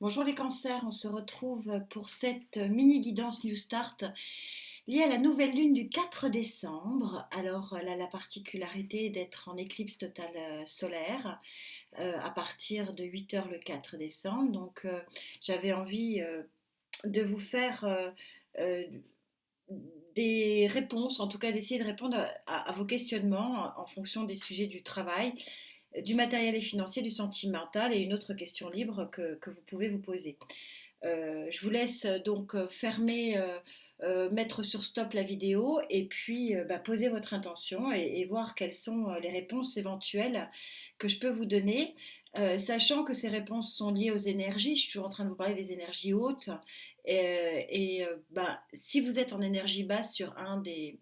Bonjour les cancers, on se retrouve pour cette mini guidance New Start liée à la nouvelle lune du 4 décembre. Alors elle a la particularité d'être en éclipse totale solaire à partir de 8 heures le 4 décembre. Donc j'avais envie de vous faire euh, des réponses, en tout cas d'essayer de répondre à vos questionnements en fonction des sujets du travail, du matériel et financier, du sentimental et une autre question libre que vous pouvez vous poser. Je vous laisse donc fermer, mettre sur stop la vidéo et puis poser votre intention et voir quelles sont les réponses éventuelles que je peux vous donner. Sachant que ces réponses sont liées aux énergies, je suis toujours en train de vous parler des énergies hautes. Si vous êtes en énergie basse sur un des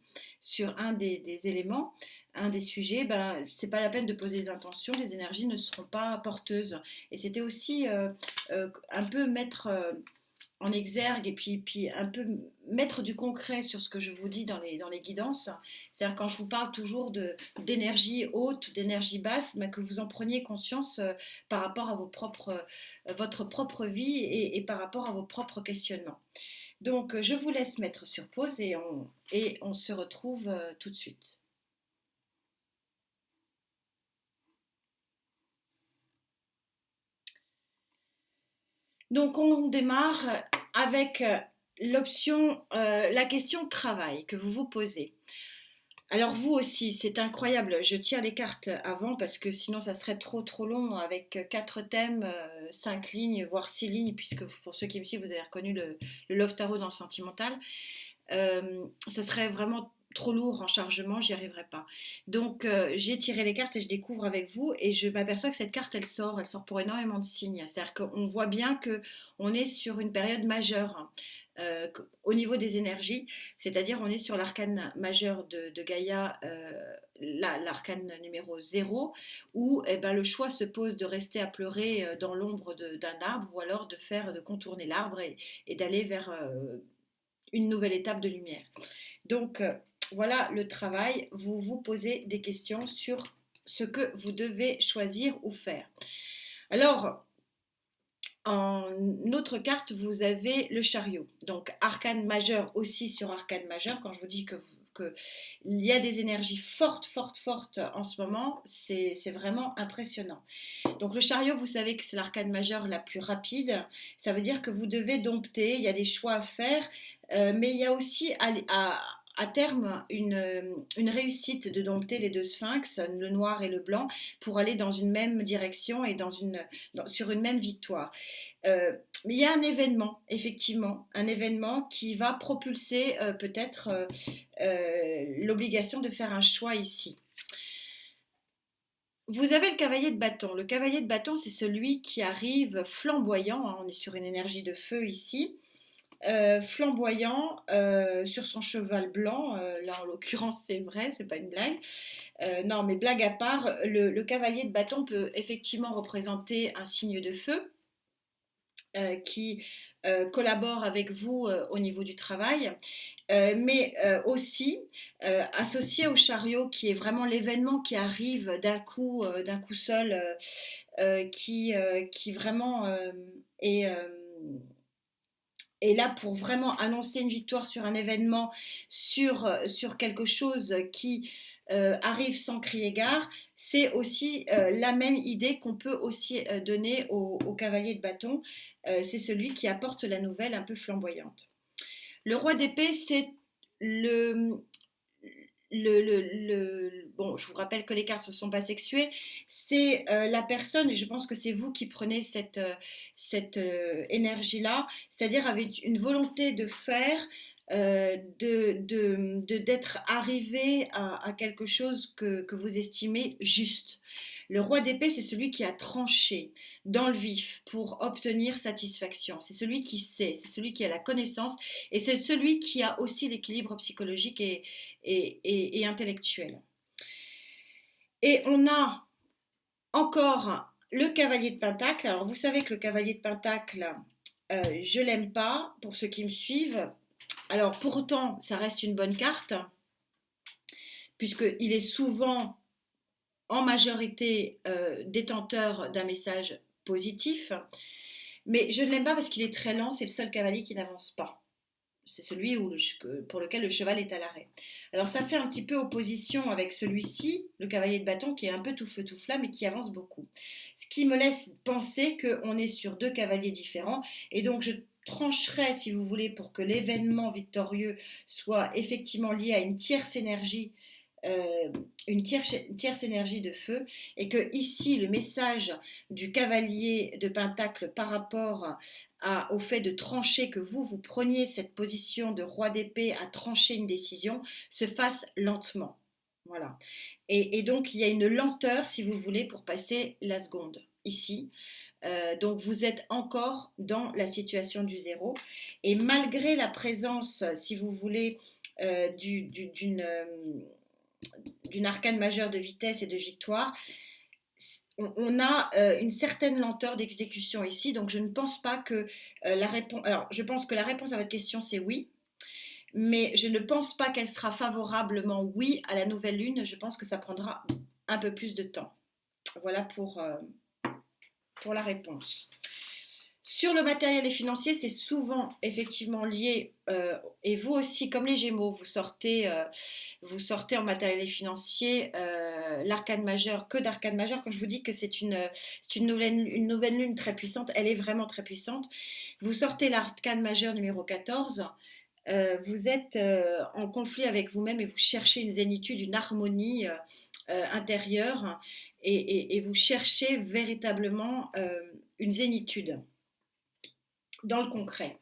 éléments, un des sujets, c'est pas la peine de poser des intentions, les énergies ne seront pas porteuses. Et c'était aussi un peu mettre en exergue et puis un peu mettre du concret sur ce que je vous dis dans les guidances. C'est-à-dire quand je vous parle toujours d'énergie haute, d'énergie basse, que vous en preniez conscience par rapport à votre propre vie et par rapport à vos propres questionnements. Donc je vous laisse mettre sur pause et on se retrouve tout de suite. Donc on démarre avec la question travail que vous vous posez. Alors vous aussi, c'est incroyable. Je tire les cartes avant parce que sinon ça serait trop long avec quatre thèmes, cinq lignes, voire six lignes, puisque pour ceux qui me suivent, vous avez reconnu le Love Tarot dans le sentimental. Ça serait vraiment trop lourd en chargement, j'y arriverais pas. Donc j'ai tiré les cartes et je découvre avec vous et je m'aperçois que cette carte elle sort pour énormément de signes. C'est-à-dire qu'on voit bien que on est sur une période majeure. Au niveau des énergies, c'est-à-dire on est sur l'arcane majeur de Gaïa, l'arcane numéro 0, où le choix se pose de rester à pleurer dans l'ombre d'un arbre ou alors de contourner l'arbre et d'aller vers une nouvelle étape de lumière. Donc voilà le travail, vous vous posez des questions sur ce que vous devez choisir ou faire. Alors, en autre carte, vous avez le chariot. Donc arcane majeur aussi sur arcane majeur. Quand je vous dis que il y a des énergies fortes en ce moment, c'est vraiment impressionnant. Donc le chariot, vous savez que c'est l'arcane majeur la plus rapide. Ça veut dire que vous devez dompter, il y a des choix à faire, mais il y a aussi à terme une réussite de dompter les deux sphinx, le noir et le blanc, pour aller dans une même direction et sur une même victoire. Mais il y a un événement, effectivement, un événement qui va propulser peut-être l'obligation de faire un choix ici. Vous avez le cavalier de bâton. Le cavalier de bâton, c'est celui qui arrive flamboyant, hein, on est sur une énergie de feu ici, flamboyant sur son cheval blanc. Là, en l'occurrence, c'est vrai, c'est pas une blague. Non, mais blague à part, le cavalier de bâton peut effectivement représenter un signe de feu qui collabore avec vous au niveau du travail, mais aussi associé au chariot qui est vraiment l'événement qui arrive d'un coup seul, qui vraiment est, est là pour vraiment annoncer une victoire sur un événement, sur quelque chose qui arrive sans crier gare. C'est aussi la même idée qu'on peut aussi donner au cavalier de bâton. C'est celui qui apporte la nouvelle un peu flamboyante. Le roi d'épée, c'est le, bon, je vous rappelle que les cartes ne sont pas sexuées, c'est la personne, et je pense que c'est vous qui prenez cette énergie-là, c'est-à-dire avec une volonté de faire, d'être arrivé à quelque chose que vous estimez juste. Le roi d'épée, c'est celui qui a tranché dans le vif pour obtenir satisfaction. C'est celui qui sait, c'est celui qui a la connaissance et c'est celui qui a aussi l'équilibre psychologique et intellectuel. Et on a encore le cavalier de Pentacle. Alors vous savez que le cavalier de Pentacle, je l'aime pas pour ceux qui me suivent. Alors pourtant, ça reste une bonne carte, puisqu'il est souvent en majorité détenteur d'un message positif. Mais je ne l'aime pas parce qu'il est très lent, c'est le seul cavalier qui n'avance pas. C'est celui pour lequel le cheval est à l'arrêt. Alors ça fait un petit peu opposition avec celui-ci, le cavalier de bâton, qui est un peu tout feu tout flamme et qui avance beaucoup. Ce qui me laisse penser qu'on est sur deux cavaliers différents, et donc je trancherai, si vous voulez, pour que l'événement victorieux soit effectivement lié à une tierce énergie de feu, et que ici le message du cavalier de pentacle par rapport au fait de trancher, que vous preniez cette position de roi d'épée à trancher une décision, se fasse lentement. Voilà. Et donc il y a une lenteur, si vous voulez, pour passer la seconde ici. Donc vous êtes encore dans la situation du zéro. Et malgré la présence, si vous voulez, d'une arcane majeure de vitesse et de victoire, on a une certaine lenteur d'exécution ici. Donc je ne pense pas que la réponse... Alors je pense que la réponse à votre question c'est oui. Mais je ne pense pas qu'elle sera favorablement oui à la nouvelle lune. Je pense que ça prendra un peu plus de temps. Voilà pour la réponse. Sur le matériel et financier, c'est souvent effectivement lié, et vous aussi, comme les Gémeaux, vous sortez en matériel et financier l'arcane majeur, que d'arcane majeur. Quand je vous dis que c'est une nouvelle lune très puissante, elle est vraiment très puissante. Vous sortez l'arcane majeur numéro 14, vous êtes en conflit avec vous-même et vous cherchez une zénitude, une harmonie intérieure, et vous cherchez véritablement une zénitude dans le concret.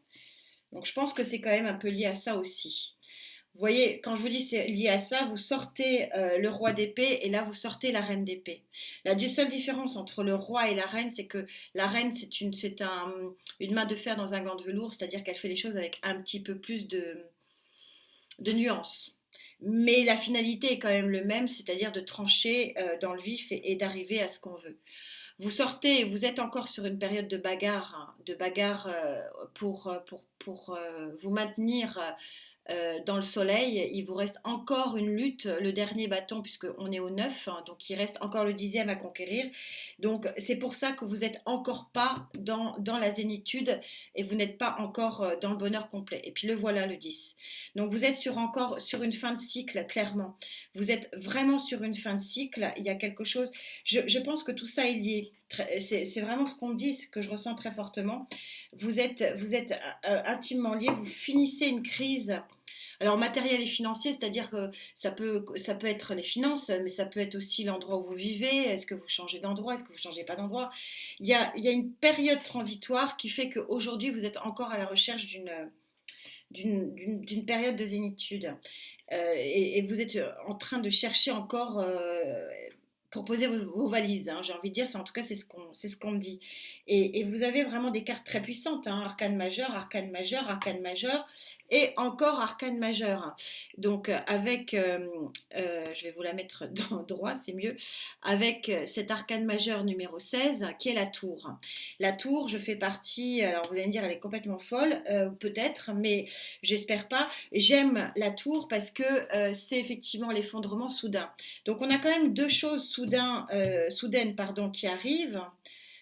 Donc je pense que c'est quand même un peu lié à ça aussi. Vous voyez, quand je vous dis c'est lié à ça, vous sortez le roi d'épée et là vous sortez la reine d'épée. La seule différence entre le roi et la reine, c'est que la reine c'est une main de fer dans un gant de velours, c'est-à-dire qu'elle fait les choses avec un petit peu plus de nuances. Mais la finalité est quand même le même, c'est-à-dire de trancher dans le vif et d'arriver à ce qu'on veut. Vous sortez, vous êtes encore sur une période de bagarre, pour vous maintenir dans le soleil. Il vous reste encore une lutte, le dernier bâton, puisqu'on est au 9, hein, donc il reste encore le 10e à conquérir. Donc c'est pour ça que vous n'êtes encore pas dans la zénitude et vous n'êtes pas encore dans le bonheur complet. Et puis le voilà, le 10. Donc vous êtes encore sur une fin de cycle, clairement. Vous êtes vraiment sur une fin de cycle. Il y a quelque chose. Je pense que tout ça est lié. C'est vraiment ce qu'on me dit, ce que je ressens très fortement. Vous êtes intimement liés. Vous finissez une crise. Alors matériel et financier, c'est-à-dire que ça peut être les finances, mais ça peut être aussi l'endroit où vous vivez. Est-ce que vous changez d'endroit? Est-ce que vous ne changez pas d'endroit? Il y a une période transitoire qui fait qu'aujourd'hui, vous êtes encore à la recherche d'une période de zénitude. Et vous êtes en train de chercher encore pour poser vos valises, hein, j'ai envie de dire, en tout cas c'est ce qu'on me dit. Et vous avez vraiment des cartes très puissantes, hein, arcane majeur, arcane majeur, arcane majeur, et encore arcane majeur. Donc je vais vous la mettre dans droit, c'est mieux, avec cet arcane majeur numéro 16, qui est la tour. La tour, je fais partie, alors vous allez me dire, elle est complètement folle, peut-être, mais j'espère pas. J'aime la tour parce que c'est effectivement l'effondrement soudain. Donc on a quand même deux choses soudaines qui arrivent.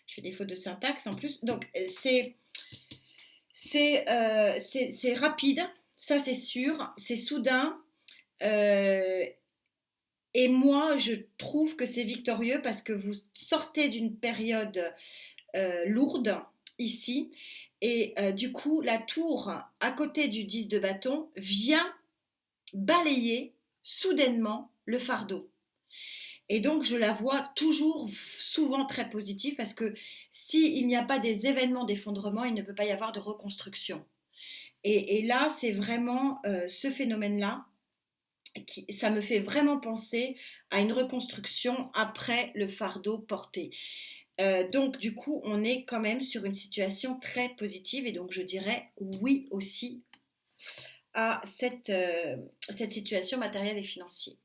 Je fais des fautes de syntaxe en plus. Donc c'est rapide, ça c'est sûr, c'est soudain. Et moi, je trouve que c'est victorieux parce que vous sortez d'une période lourde ici. Et du coup, la tour, à côté du 10 de bâton, vient balayer soudainement le fardeau. Et donc, je la vois toujours souvent très positive parce que s'il n'y a pas des événements d'effondrement, il ne peut pas y avoir de reconstruction. Et là, c'est vraiment ce phénomène-là. Ça me fait vraiment penser à une reconstruction après le fardeau porté. Donc du coup, on est quand même sur une situation très positive et donc je dirais oui aussi à cette situation matérielle et financière.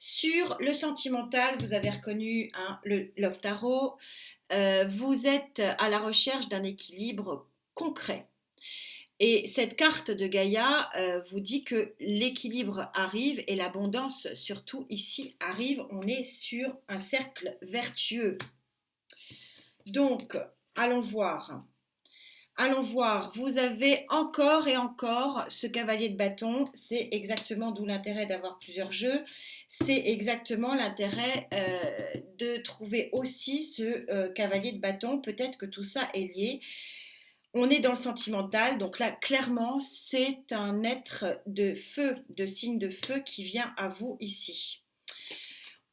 Sur le sentimental, vous avez reconnu le Love Tarot. Vous êtes à la recherche d'un équilibre concret. Et cette carte de Gaïa vous dit que l'équilibre arrive et l'abondance surtout ici arrive. On est sur un cercle vertueux. Donc, allons voir. Allons voir, vous avez encore et encore ce cavalier de bâton, c'est exactement d'où l'intérêt d'avoir plusieurs jeux, c'est exactement l'intérêt de trouver aussi ce cavalier de bâton, peut-être que tout ça est lié. On est dans le sentimental, donc là clairement c'est un être de feu, de signe de feu qui vient à vous ici.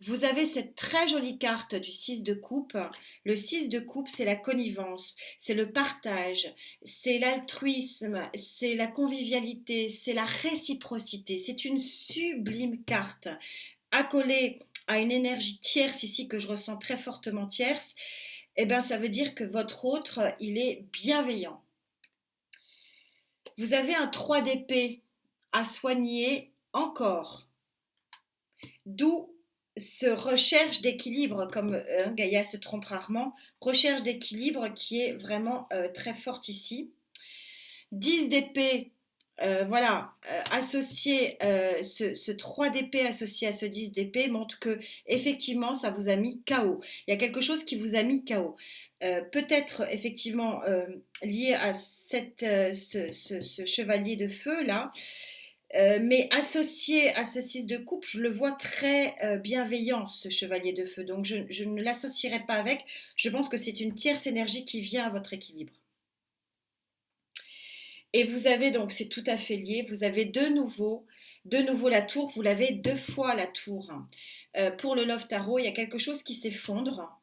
Vous avez cette très jolie carte du 6 de coupe. Le 6 de coupe, c'est la connivence, c'est le partage, c'est l'altruisme, c'est la convivialité, c'est la réciprocité. C'est une sublime carte. Accolée à une énergie tierce ici que je ressens très fortement tierce, eh ben, ça veut dire que votre autre, il est bienveillant. Vous avez un 3 d'épée à soigner encore. D'où ce recherche d'équilibre, comme Gaïa se trompe rarement, recherche d'équilibre qui est vraiment très forte ici. 10 d'épée, voilà, associé, ce 3 d'épée associé à ce 10 d'épée montre que effectivement ça vous a mis KO. Il y a quelque chose qui vous a mis KO. Peut-être effectivement lié à ce chevalier de feu là, mais associé à ce 6 de coupe, je le vois très bienveillant, ce chevalier de feu. Donc je ne l'associerai pas avec. Je pense que c'est une tierce énergie qui vient à votre équilibre. Et vous avez donc, c'est tout à fait lié, vous avez de nouveau la tour, vous l'avez 2 fois la tour. Pour le Love Tarot, il y a quelque chose qui s'effondre.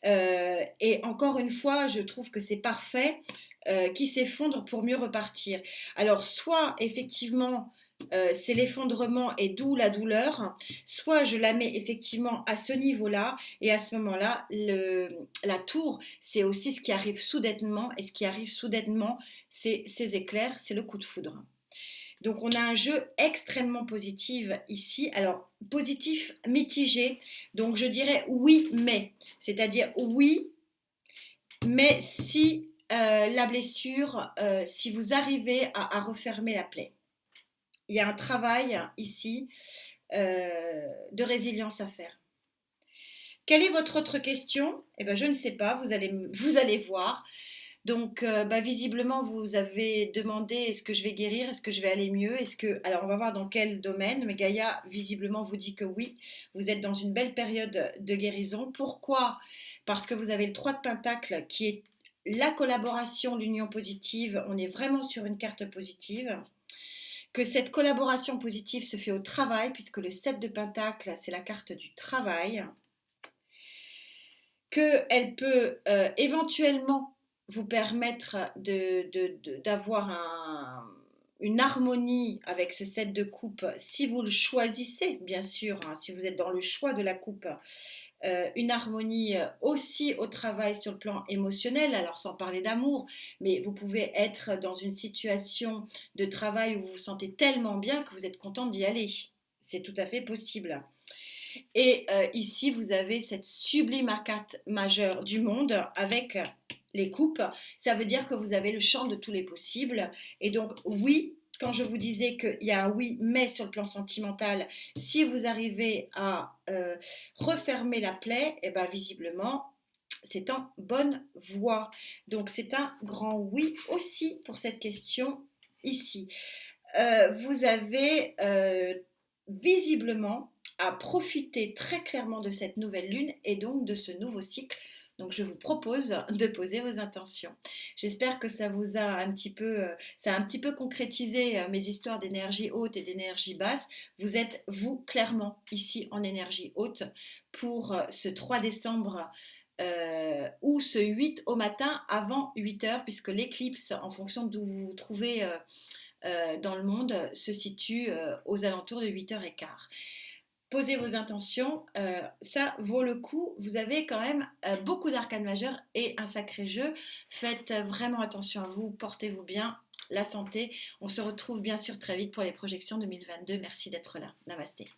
Et encore une fois, je trouve que c'est parfait, qui s'effondre pour mieux repartir. Alors, soit effectivement, c'est l'effondrement et d'où la douleur, soit je la mets effectivement à ce niveau-là, et à ce moment-là, la tour, c'est aussi ce qui arrive soudainement, et ce qui arrive soudainement, c'est ces éclairs, c'est le coup de foudre. Donc on a un jeu extrêmement positif ici. Alors positif mitigé. Donc je dirais oui mais. C'est-à-dire oui mais si la blessure, si vous arrivez à refermer la plaie. Il y a un travail ici de résilience à faire. Quelle est votre autre question? Eh bien je ne sais pas, vous allez voir. Donc, visiblement, vous avez demandé est-ce que je vais guérir, est-ce que je vais aller mieux, alors on va voir dans quel domaine, mais Gaïa visiblement vous dit que oui, vous êtes dans une belle période de guérison. Pourquoi? Parce que vous avez le 3 de Pentacle qui est la collaboration, l'union positive, on est vraiment sur une carte positive. Que cette collaboration positive se fait au travail, puisque le 7 de Pentacle, c'est la carte du travail. Qu'elle peut éventuellement vous permettre d'avoir une harmonie avec ce 7 de coupe, si vous le choisissez, bien sûr, hein, si vous êtes dans le choix de la coupe, une harmonie aussi au travail sur le plan émotionnel, alors sans parler d'amour, mais vous pouvez être dans une situation de travail où vous vous sentez tellement bien que vous êtes content d'y aller. C'est tout à fait possible. Et ici, vous avez cette sublime arcade majeure du monde avec les coupes. Ça veut dire que vous avez le champ de tous les possibles. Et donc, oui, quand je vous disais qu'il y a un oui, mais sur le plan sentimental, si vous arrivez à refermer la plaie, et bien visiblement, c'est en bonne voie. Donc, c'est un grand oui aussi pour cette question ici. Vous avez visiblement à profiter très clairement de cette nouvelle lune et donc de ce nouveau cycle. Donc je vous propose de poser vos intentions. J'espère que ça vous a ça a un petit peu concrétisé mes histoires d'énergie haute et d'énergie basse. Vous êtes, vous, clairement ici en énergie haute pour ce 3 décembre ou ce 8 au matin avant 8 heures, puisque l'éclipse, en fonction d'où vous vous trouvez dans le monde, se situe aux alentours de 8h15. Posez vos intentions, ça vaut le coup. Vous avez quand même beaucoup d'arcanes majeures et un sacré jeu. Faites vraiment attention à vous, portez-vous bien, la santé. On se retrouve bien sûr très vite pour les projections 2022. Merci d'être là. Namasté.